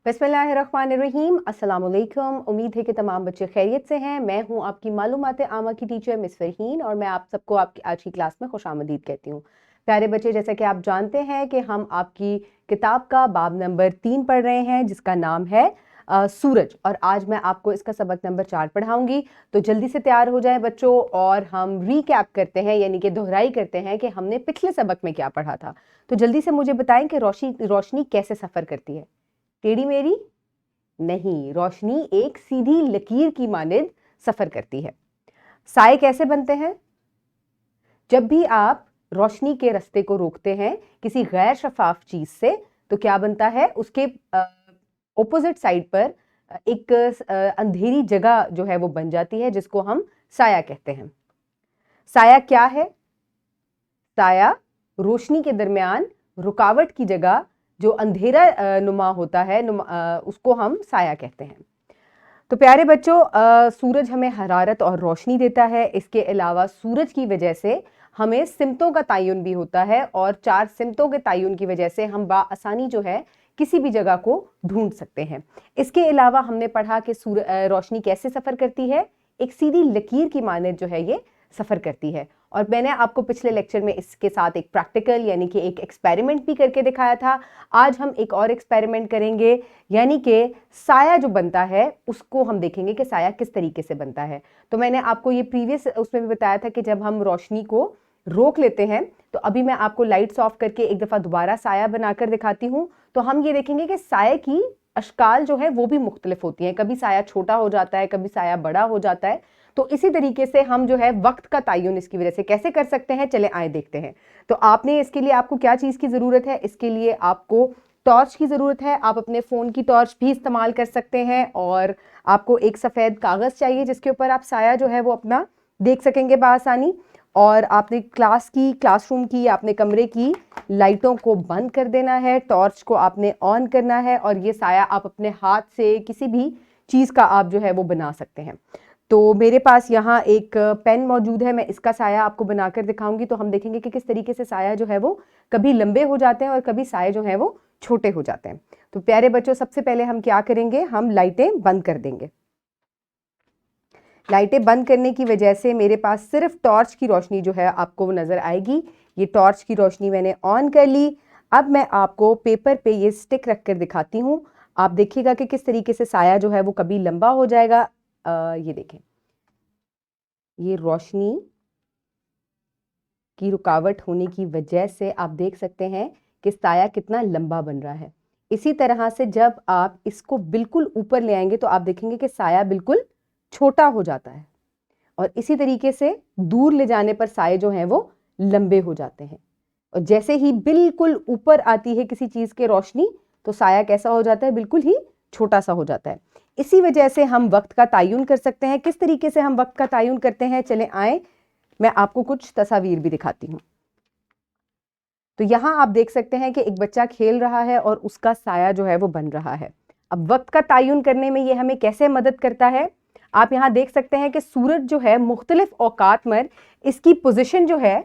बिस्मिल्लाहिर्रहमानिर्रहीम। अस्सलाम वालेकुम। उम्मीद है कि तमाम बच्चे खैरियत से हैं। मैं हूं आपकी मालूमात आमा की टीचर मिस फरहीन और मैं आप सबको आपकी आज की क्लास में खुशामदीद कहती हूं। प्यारे बच्चे, जैसा कि आप जानते हैं कि हम आपकी किताब का बाब नंबर 3 पढ़ रहे हैं जिसका नाम है सूरज, और आज मैं आपको इसका सबक नंबर 4 पढ़ाऊंगी। तो जल्दी से तैयार हो जाएं बच्चों और हम रीकैप करते हैं, यानी कि दोहराई करते हैं कि हमने पिछले सबक में क्या पढ़ा था। तो जल्दी से मुझे बताएं कि रोशनी कैसे सफ़र करती है। टेढ़ी मेरी नहीं, रोशनी एक सीधी लकीर की मानिंद सफर करती है। साए कैसे बनते हैं? जब भी आप रोशनी के रास्ते को रोकते हैं किसी गैर शफाफ चीज से, तो क्या बनता है? उसके ऑपोजिट साइड पर एक अंधेरी जगह जो है वो बन जाती है, जिसको हम साया कहते हैं। साया क्या है? साया रोशनी के दरमियान रुकावट की जगह जो अंधेरा नुमा होता है, उसको हम साया कहते हैं। तो प्यारे बच्चों, सूरज हमें हरारत और रोशनी देता है। इसके अलावा सूरज की वजह से हमें सिमतों का तयन भी होता है, और 4 सिमतों के तयन की वजह से हम बाआसानी जो है किसी भी जगह को ढूंढ सकते हैं। इसके अलावा हमने पढ़ा कि रोशनी कैसे सफ़र करती है। एक सीधी लकीर की मानिंद जो है ये सफ़र करती है। और मैंने आपको पिछले लेक्चर में इसके साथ एक प्रैक्टिकल यानी कि एक एक्सपेरिमेंट भी करके दिखाया था। आज हम एक और एक्सपेरिमेंट करेंगे, यानी कि साया जो बनता है उसको हम देखेंगे कि साया किस तरीके से बनता है। तो मैंने आपको ये प्रीवियस उसमें भी बताया था कि जब हम रोशनी को रोक लेते हैं, तो अभी मैं आपको लाइट्स ऑफ करके एक दफ़ा दोबारा साया बनाकर दिखाती हूँ। तो हम ये देखेंगे कि साये की अशकाल जो है वो भी मुख्तलिफ होती हैं। कभी साया छोटा हो जाता है, कभी साया बड़ा हो जाता है। तो इसी तरीके से हम जो है वक्त का तयन इसकी वजह से कैसे कर सकते हैं, चले आए देखते हैं। तो आपने इसके लिए आपको क्या चीज़ की ज़रूरत है? इसके लिए आपको टॉर्च की ज़रूरत है। आप अपने फ़ोन की टॉर्च भी इस्तेमाल कर सकते हैं, और आपको एक सफ़ेद कागज़ चाहिए जिसके ऊपर आप साया जो है वो अपना देख सकेंगे बआसानी। और आपने क्लासरूम की या अपने कमरे की लाइटों को बंद कर देना है, टॉर्च को आपने ऑन करना है, और ये साया आप अपने हाथ से किसी भी चीज़ का आप जो है वो बना सकते हैं। तो मेरे पास यहाँ एक पेन मौजूद है, मैं इसका साया आपको बनाकर दिखाऊंगी। तो हम देखेंगे कि किस तरीके से साया जो है वो कभी लंबे हो जाते हैं और कभी साए जो है वो छोटे हो जाते हैं। तो प्यारे बच्चों, सबसे पहले हम क्या करेंगे, हम लाइटें बंद कर देंगे। लाइटें बंद करने की वजह से मेरे पास सिर्फ टॉर्च की रोशनी जो है आपको नज़र आएगी। ये टॉर्च की रोशनी मैंने ऑन कर ली। अब मैं आपको पेपर पे ये स्टिक रख कर दिखाती हूँ। आप देखिएगा कि किस तरीके से साया जो है वो कभी लंबा हो जाएगा। ये देखें, ये रोशनी की रुकावट होने की वजह से आप देख सकते हैं कि साया कितना लंबा बन रहा है। इसी तरह से जब आप इसको बिल्कुल ऊपर ले आएंगे तो आप देखेंगे कि साया बिल्कुल छोटा हो जाता है, और इसी तरीके से दूर ले जाने पर साए जो हैं वो लंबे हो जाते हैं। और जैसे ही बिल्कुल ऊपर आती है किसी चीज़ के रोशनी, तो साया कैसा हो जाता है? बिल्कुल ही छोटा सा हो जाता है। इसी वजह से हम वक्त का तयन कर सकते हैं। किस तरीके से हम वक्त का तयन करते हैं, चले आए मैं आपको कुछ तस्वीर भी दिखाती हूँ। तो यहाँ आप देख सकते हैं कि एक बच्चा खेल रहा है और उसका साया जो है वो बन रहा है। अब वक्त का तयन करने में ये हमें कैसे मदद करता है? आप यहाँ देख सकते हैं कि सूरज जो है मुख्तलिफ औकात में इसकी पोजीशन जो है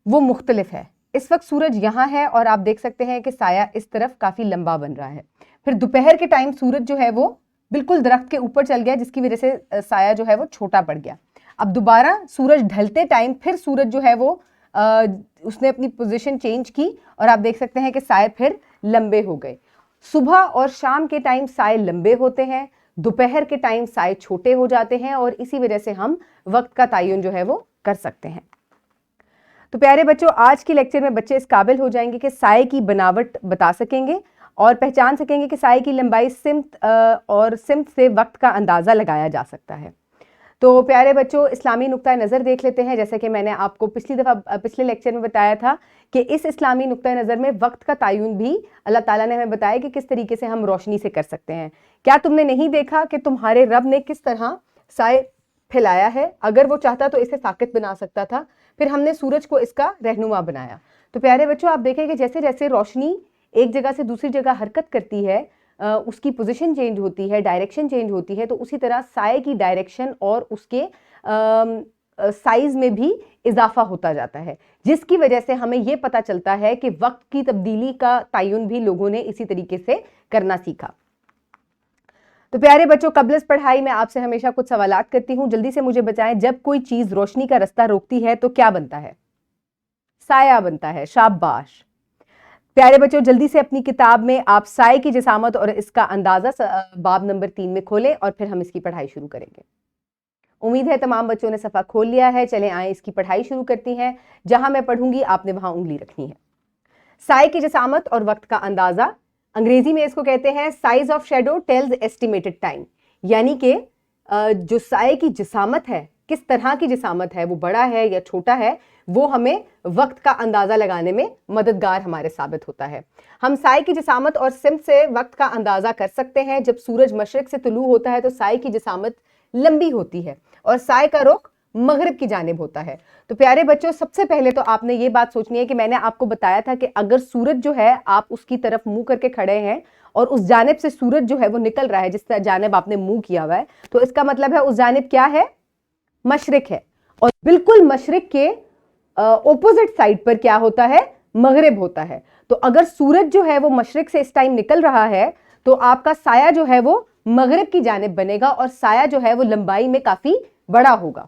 वो मुख्तलिफ है। इस वक्त सूरज यहाँ है और आप देख सकते हैं कि साया इस तरफ काफ़ी लंबा बन रहा है। फिर दोपहर के टाइम सूरज जो है वो बिल्कुल दरख्त के ऊपर चल गया, जिसकी वजह से साया जो है वो छोटा पड़ गया। अब दोबारा सूरज ढलते टाइम फिर सूरज जो है वो उसने अपनी पोजीशन चेंज की, और आप देख सकते हैं कि साए फिर लंबे हो गए। सुबह और शाम के टाइम साए लंबे होते हैं, दोपहर के टाइम साए छोटे हो जाते हैं, और इसी वजह से हम वक्त का तयन जो है वो कर सकते हैं। तो प्यारे बच्चों, आज के लेक्चर में बच्चे इस काबिल हो जाएंगे कि साए की बनावट बता सकेंगे और पहचान सकेंगे कि साए की लंबाई सिमत और सिमत से वक्त का अंदाज़ा लगाया जा सकता है। तो प्यारे बच्चों, इस्लामी नुक्ता नज़र देख लेते हैं। जैसे कि मैंने आपको पिछले लेक्चर में बताया था कि इस इस्लामी नुक्ता नज़र में वक्त का तयन भी अल्लाह ताला ने हमें बताया कि किस तरीके से हम रोशनी से कर सकते हैं। क्या तुमने नहीं देखा कि तुम्हारे रब ने किस तरह साए फैलाया है? अगर वो चाहता तो इसे साकित बना सकता था, फिर हमने सूरज को इसका रहनुमा बनाया। तो प्यारे बच्चों, आप देखें कि जैसे जैसे रोशनी एक जगह से दूसरी जगह हरकत करती है, उसकी पोजीशन चेंज होती है, डायरेक्शन चेंज होती है, तो उसी तरह साए की डायरेक्शन और उसके साइज़ में भी इजाफा होता जाता है, जिसकी वजह से हमें ये पता चलता है कि वक्त की तब्दीली का तयन भी लोगों ने इसी तरीके से करना सीखा। तो प्यारे बच्चों, कब्ल पढ़ाई में आपसे हमेशा कुछ सवालात करती हूं, जल्दी से मुझे बताएं, जब कोई चीज रोशनी का रास्ता रोकती है तो क्या बनता है? साया बनता है। शाबाश। प्यारे बच्चों, जल्दी से अपनी किताब में आप साए की जिसामत और इसका अंदाजा बाब नंबर 3 में खोलें और फिर हम इसकी पढ़ाई शुरू करेंगे। उम्मीद है तमाम बच्चों ने सफ़ा खोल लिया है। चलें आए इसकी पढ़ाई शुरू करती हैं। जहां मैं पढ़ूंगी आपने वहां उंगली रखनी है। साए की जिसामत और वक्त का अंदाजा, अंग्रेजी में इसको कहते हैं size of shadow tells estimated time, यानी कि जो साए की जिसामत है, किस तरह की जिसामत है, वो बड़ा है या छोटा है, वो हमें वक्त का अंदाजा लगाने में मददगार हमारे साबित होता है। हम साए की जिसामत और सिमत से वक्त का अंदाजा कर सकते हैं। जब सूरज मशरिक से तुलू होता है तो साए की जिसामत लंबी होती है और साए का रुख मगरिब की जानिब होता है। तो प्यारे बच्चों, सबसे पहले तो आपने ये बात सोचनी है कि मैंने आपको बताया था कि अगर सूरज जो है आप उसकी तरफ मुंह करके खड़े हैं और उस जानिब से सूरज जो है वो निकल रहा है जिस जानिब आपने मुंह किया हुआ है, तो इसका मतलब है उस जानिब क्या है? मशरिक है। और बिल्कुल मशरिक के ऑपोजिट साइड पर क्या होता है? मगरिब होता है। तो अगर सूरज जो है वो मशरिक से इस टाइम निकल रहा है तो आपका साया जो है वो मगरिब की जानिब बनेगा और साया जो है वो लंबाई में काफी बड़ा होगा।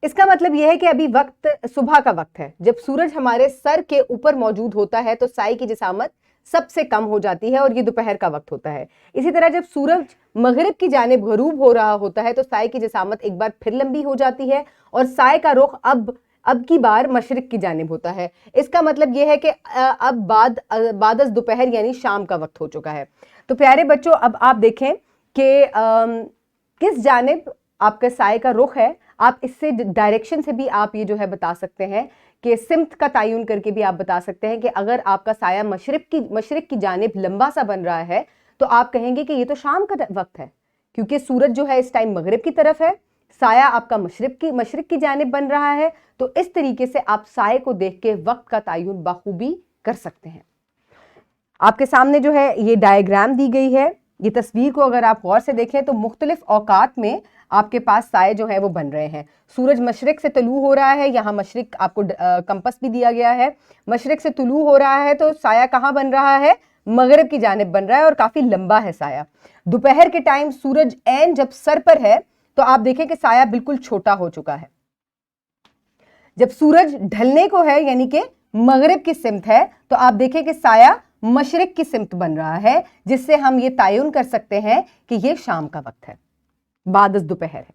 इसका मतलब यह है कि अभी वक्त सुबह का वक्त है। जब सूरज हमारे सर के ऊपर मौजूद होता है तो साए की जिसामत सबसे कम हो जाती है और ये दोपहर का वक्त होता है। इसी तरह जब सूरज मगरिब की जानिब गरूब हो रहा होता है तो साए की जिसामत एक बार फिर लंबी हो जाती है और साए का रुख अब की बार मशरिक की जानिब होता है। इसका मतलब यह है कि अब बाद दोपहर यानी शाम का वक्त हो चुका है। तो प्यारे बच्चों, अब आप देखें कि किस जानिब आपका साए का रुख है। आप इससे डायरेक्शन से भी आप ये जो है बता सकते हैं कि सिमत का तयन करके भी आप बता सकते हैं कि अगर आपका साया मशरिक की जानिब लंबा सा बन रहा है तो आप कहेंगे कि ये तो शाम का वक्त है, क्योंकि सूरज जो है इस टाइम मगरिब की तरफ है, साया आपका मशरिक की जानिब बन रहा है। तो इस तरीके से आप साए को देख के वक्त का तयन बखूबी कर सकते हैं। आपके सामने जो है ये डायग्राम दी गई है। ये तस्वीर को अगर आप गौर से देखें तो मुख्तलिफ औकात में आपके पास साए जो है वो बन रहे हैं। सूरज मशरिक से तुलू हो रहा है, यहाँ मशरिक आपको कंपस भी दिया गया है। मशरिक से तुलू हो रहा है तो साया कहाँ बन रहा है? मगरिब की जानिब बन रहा है और काफी लंबा है साया। दोपहर के टाइम सूरज ऐन जब सर पर है तो आप देखें कि साया बिल्कुल छोटा हो चुका है। जब सूरज ढलने को है यानी कि मगरिब की सिमत है तो आप देखें कि साया मशरिक की सिमत बन रहा है, जिससे हम ये तयन कर सकते हैं कि ये शाम का वक्त है, बाद दोपहर है।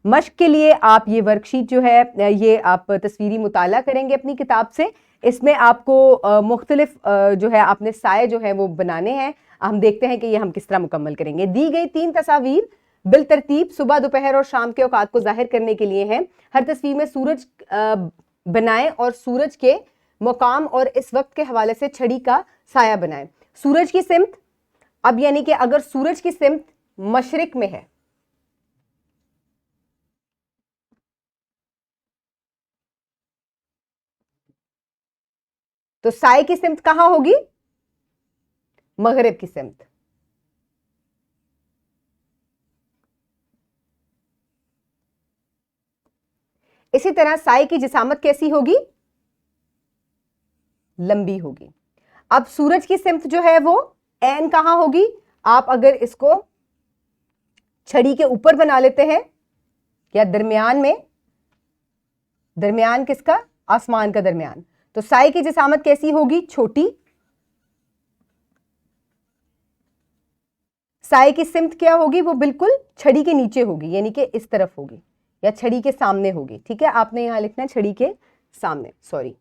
मश्क के लिए आप ये वर्कशीट जो है ये आप तस्वीरी मुताला करेंगे अपनी किताब से। इसमें आपको मुख्तलिफ जो है आपने साए जो है वो बनाने हैं। हम देखते हैं कि ये हम किस तरह मुकम्मल करेंगे। दी गई 3 तस्वीर बिल तरतीब सुबह, दोपहर और शाम के औकात को जाहिर करने के लिए हैं। हर तस्वीर में सूरज बनाएं और सूरज के मुकाम और इस वक्त के हवाले से छड़ी का साया बनाएं। सूरज की सिमत, अब यानी कि अगर सूरज की सिमत मशरिक में है तो साए की सिमत कहां होगी? मगरिब की सिमत। इसी तरह साए की जिसामत कैसी होगी? लंबी होगी। अब सूरज की सिमत जो है वो ऐन कहां होगी? आप अगर इसको छड़ी के ऊपर बना लेते हैं या दरमियान में, दरमियान किसका? आसमान का दरमियान। तो साए की जिसामत कैसी होगी? छोटी। साए की सिमत क्या होगी? वो बिल्कुल छड़ी के नीचे होगी, यानी कि इस तरफ होगी या छड़ी के सामने होगी। ठीक है, आपने यहां लिखना है छड़ी के सामने, सॉरी।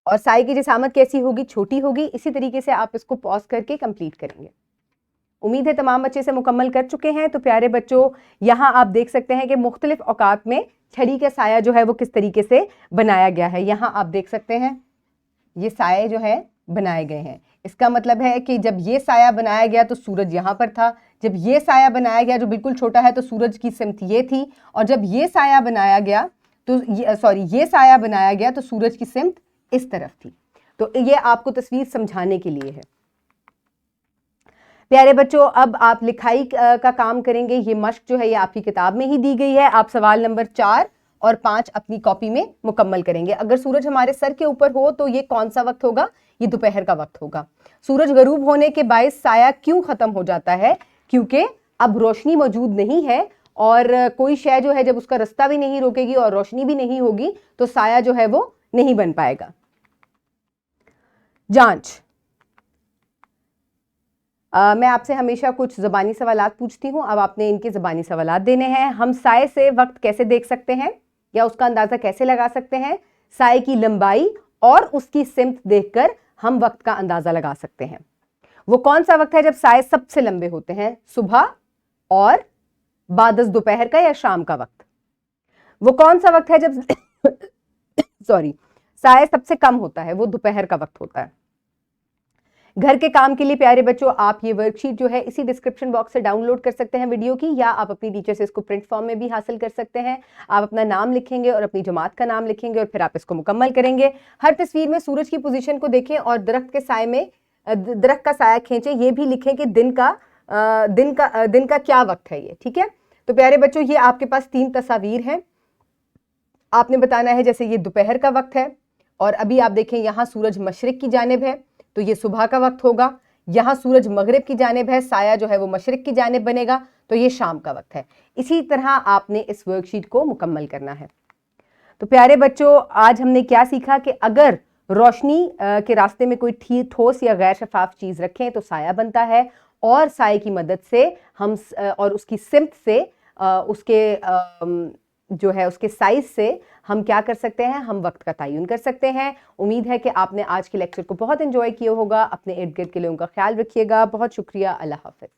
और साए की जिसामत कैसी होगी? छोटी होगी। इसी तरीके से आप इसको पॉज करके कंप्लीट करेंगे। उम्मीद है तमाम बच्चे से मुकम्मल कर चुके हैं। तो प्यारे बच्चों, यहाँ आप देख सकते हैं कि मुख्तलिफ औकात में छड़ी का साया जो है वो किस तरीके से बनाया गया है। यहाँ आप देख सकते हैं ये साए जो है बनाए गए हैं। इसका मतलब है कि जब ये साया बनाया गया तो सूरज यहाँ पर था, जब ये साया बनाया गया जो बिल्कुल छोटा है तो सूरज की सिमत ये थी, और जब ये साया बनाया गया तो ये साया बनाया गया तो सूरज की सिमत इस तरफ थी। तो ये आपको तस्वीर समझाने के लिए है। प्यारे बच्चों, अब आप लिखाई का काम करेंगे। ये मश्क जो है ये आपकी किताब में ही दी गई है। आप सवाल नंबर 4 और 5 अपनी कॉपी में मुकम्मल करेंगे। अगर सूरज हमारे सर के ऊपर हो तो ये कौन सा वक्त होगा? ये दोपहर का वक्त होगा। सूरज गरूब होने के बायस साया क्यों खत्म हो जाता है? क्योंकि अब रोशनी मौजूद नहीं है और कोई शय जो है जब उसका रास्ता भी नहीं रोकेगी और रोशनी भी नहीं होगी तो साया जो है वो नहीं बन पाएगा। जांच। मैं आपसे हमेशा कुछ ज़बानी सवालात पूछती हूँ, अब आपने इनके ज़बानी सवालात देने हैं। हम साए से वक्त कैसे देख सकते हैं या उसका अंदाज़ा कैसे लगा सकते हैं? साए की लंबाई और उसकी सिमत देखकर हम वक्त का अंदाज़ा लगा सकते हैं। वो कौन सा वक्त है जब साए सबसे लंबे होते हैं? सुबह और बादस दोपहर का या शाम का वक्त। वो कौन सा वक्त है जब सॉरी साए सबसे कम होता है? वो दोपहर का वक्त होता है। घर के काम के लिए प्यारे बच्चों आप ये वर्कशीट जो है इसी डिस्क्रिप्शन बॉक्स से डाउनलोड कर सकते हैं वीडियो की, या आप अपनी टीचर से इसको प्रिंट फॉर्म में भी हासिल कर सकते हैं। आप अपना नाम लिखेंगे और अपनी जमात का नाम लिखेंगे और फिर आप इसको मुकम्मल करेंगे। हर तस्वीर में सूरज की पोजीशन को देखें और दरख्त के साए में दरख्त का साया खींचें। ये भी लिखें कि दिन का क्या वक्त है ये, ठीक है। तो प्यारे बच्चों ये आपके पास 3 तस्वीर हैं। आपने बताना है जैसे ये दोपहर का वक्त है और अभी आप देखें यहाँ सूरज मशरिक की जानिब है तो ये सुबह का वक्त होगा। यहाँ सूरज मगरिब की जानिब है, साया जो है वो मशरिक की जानिब बनेगा तो ये शाम का वक्त है। इसी तरह आपने इस वर्कशीट को मुकम्मल करना है। तो प्यारे बच्चों आज हमने क्या सीखा कि अगर रोशनी के रास्ते में कोई ठोस या गैर शफाफ चीज़ रखें तो साया बनता है और साए की मदद से हम और उसकी सिमत से उसके जो है उसके साइज से हम क्या कर सकते हैं? हम वक्त का तयन कर सकते हैं। उम्मीद है कि आपने आज के लेक्चर को बहुत एंजॉय किया होगा। अपने इर्द गिर्द के लोगों का ख्याल रखिएगा। बहुत शुक्रिया। अल्लाह हाफ़िज़।